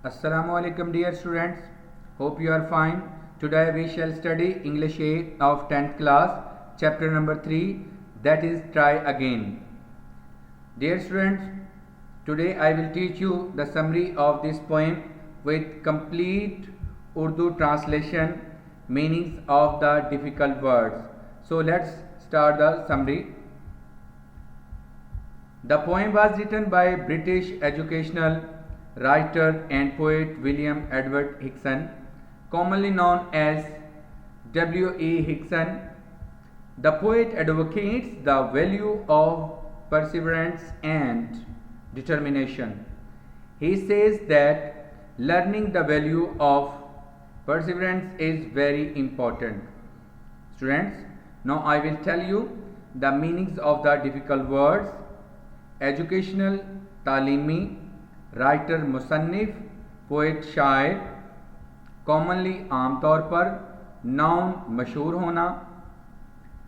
Assalamu alaikum dear students. Hope you are fine. Today we shall study English 8 of 10th class, chapter number 3, that is try again. Dear students, today I will teach you the summary of this poem with complete Urdu translation, meanings of the difficult words. So let's start the summary. The poem was written by British educational writer and poet William Edward Hickson, commonly known as W.E. Hickson. The poet advocates the value of perseverance and determination. He says that learning the value of perseverance is very important. Students, now I will tell you the meanings of the difficult words. Educational तालीमी, writer मुसन्निफ, poet शायर, commonly आमतौर पर, noun मशहूर होना,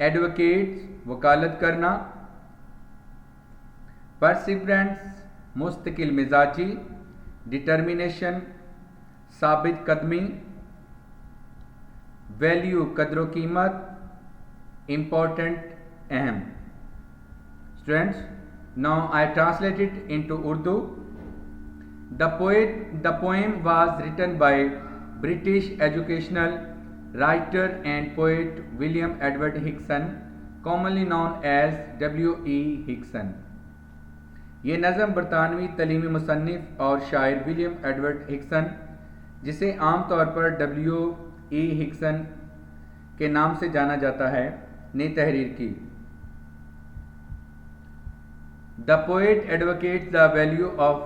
advocates वकालत करना, perseverance मुस्तकिल मिजाजी, determination साबित कदमी, वैल्यू कदर कीमत, इम्पोर्टेंट अहम. Students, now I translate it into Urdu. The poem was written by British educational writer and poet William Edward Hickson, commonly known as W.E. Hickson. ये नज़म बरतानवी तलीमी मुसन्निफ और शायर विलियम एडवर्ड हिक्सन, जिसे आमतौर पर W.E. हिक्सन के नाम से जाना जाता है, ने तहरीर की. The poet advocates the value of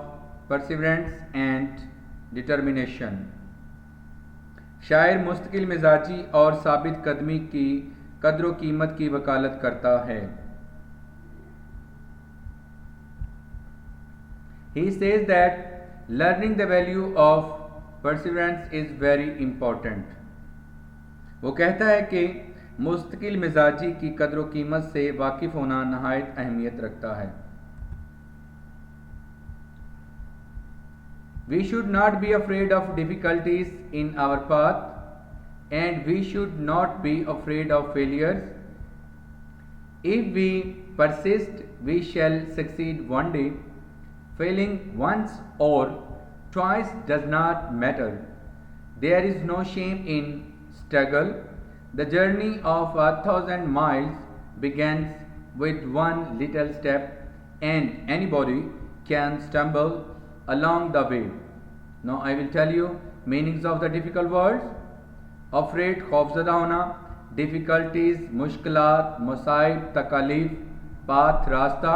perseverance and determination. शायर मुस्तकिल मिजाजी और साबित कदमी की कदर कीमत की वकालत करता है. He says that learning the value of perseverance is very important. वो कहता है कि मुस्तकिल मिजाजी की कदर कीमत से वाकिफ होना नहायत अहमियत रखता है. We should not be afraid of difficulties in our path, and we should not be afraid of failures. If we persist, we shall succeed one day. Failing once or twice does not matter. There is no shame in struggle. The journey of 1,000 miles begins with one little step, and anybody can stumble along the way. Now I will tell you meanings of the difficult words. Afraid खौफज़दा होना, difficulties मुश्किलात, मुसाइब तकालीफ, path रास्ता,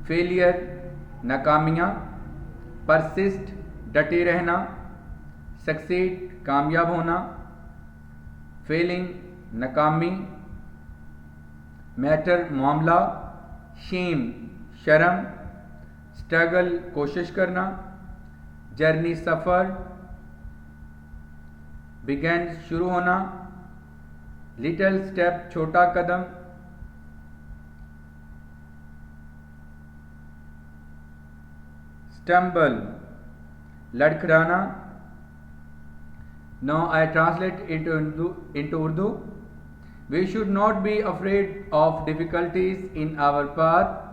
failure नाकामियाँ, persist डटे रहना, succeed कामयाब होना, failing नाकामी, matter मामला, shame शर्म, स्ट्रगल कोशिश करना, जर्नी सफ़र, बिगन शुरू होना, लिटिल स्टेप छोटा कदम, stumble लड़खड़ाना. Now I translate it into Urdu. We should not be afraid of difficulties in our path,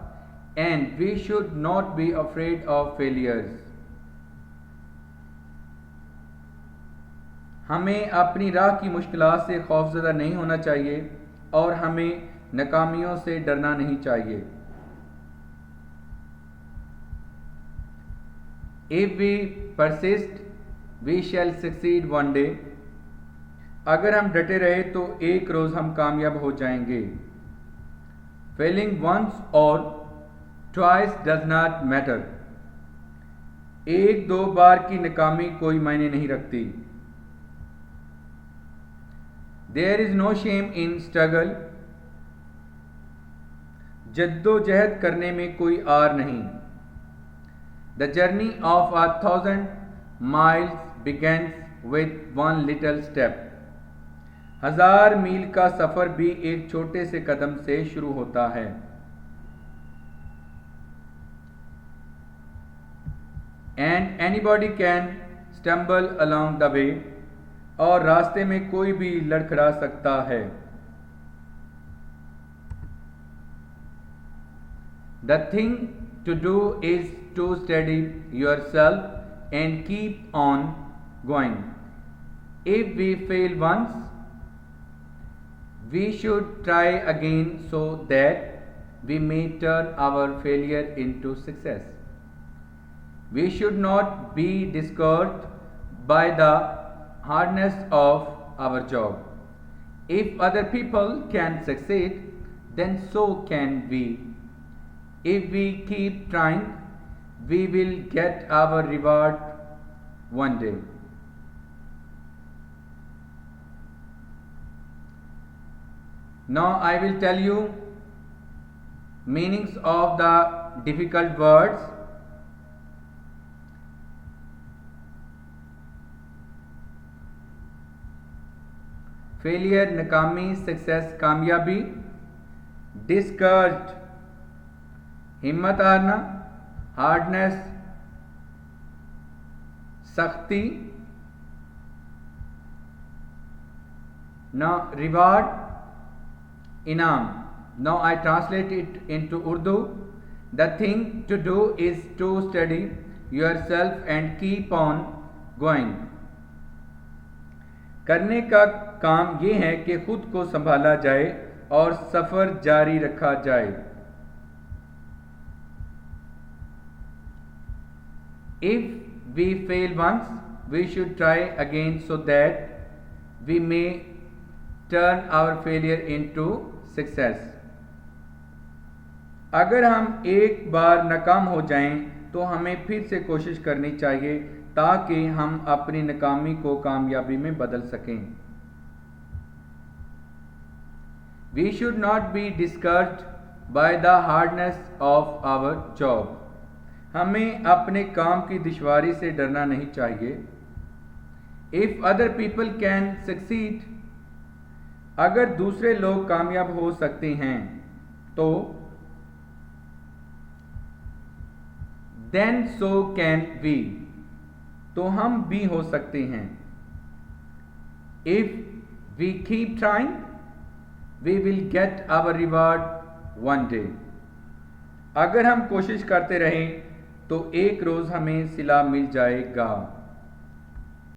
and we should not be afraid of failures. हमें अपनी राह की मुश्किलात से खौफज़दा नहीं होना चाहिए और हमें नाकामियों से डरना नहीं चाहिए. If we persist, we shall succeed one day. अगर हम डटे रहे तो एक रोज़ हम कामयाब हो जाएंगे. Failing once or twice does not matter. एक दो बार की नाकामी कोई मायने नहीं रखती. There is no shame in struggle. जद्दोजहद करने में कोई आर नहीं. The journey of 1,000 miles begins with one little step. 1000 मील का सफ़र भी एक छोटे से कदम से शुरू होता है. and anybody can stumble along the way, और रास्ते में कोई भी लड़खड़ा सकता है। The thing to do is to steady yourself and keep on going. If we fail once, we should try again so that we may turn our failure into success. We should not be discouraged by the hardness of our job. If other people can succeed, then so can we. If we keep trying, we will get our reward one day. Now I will tell you meanings of the difficult words. Failure नाकामी, success कामयाबी, डिस्कर्ज्ड हिम्मत हारना, hardness सख्ती, now reward इनाम. Now I translate it into Urdu. The thing to do is to steady yourself and keep on going. करने का काम ये है कि खुद को संभाला जाए और सफर जारी रखा जाए. If we fail once, we should try again so that we may turn our failure into success. अगर हम एक बार नाकाम हो जाएं तो हमें फिर से कोशिश करनी चाहिए ताकि हम अपनी नाकामी को कामयाबी में बदल सकें. We should not be discouraged by the hardness of our job. हमें अपने काम की दुश्वारी से डरना नहीं चाहिए. If other people can succeed, अगर दूसरे लोग कामयाब हो सकते हैं तो then so can we, तो हम भी हो सकते हैं. If we keep trying, we will get our reward one day. अगर हम कोशिश करते रहें तो एक रोज़ हमें सिला मिल जाएगा.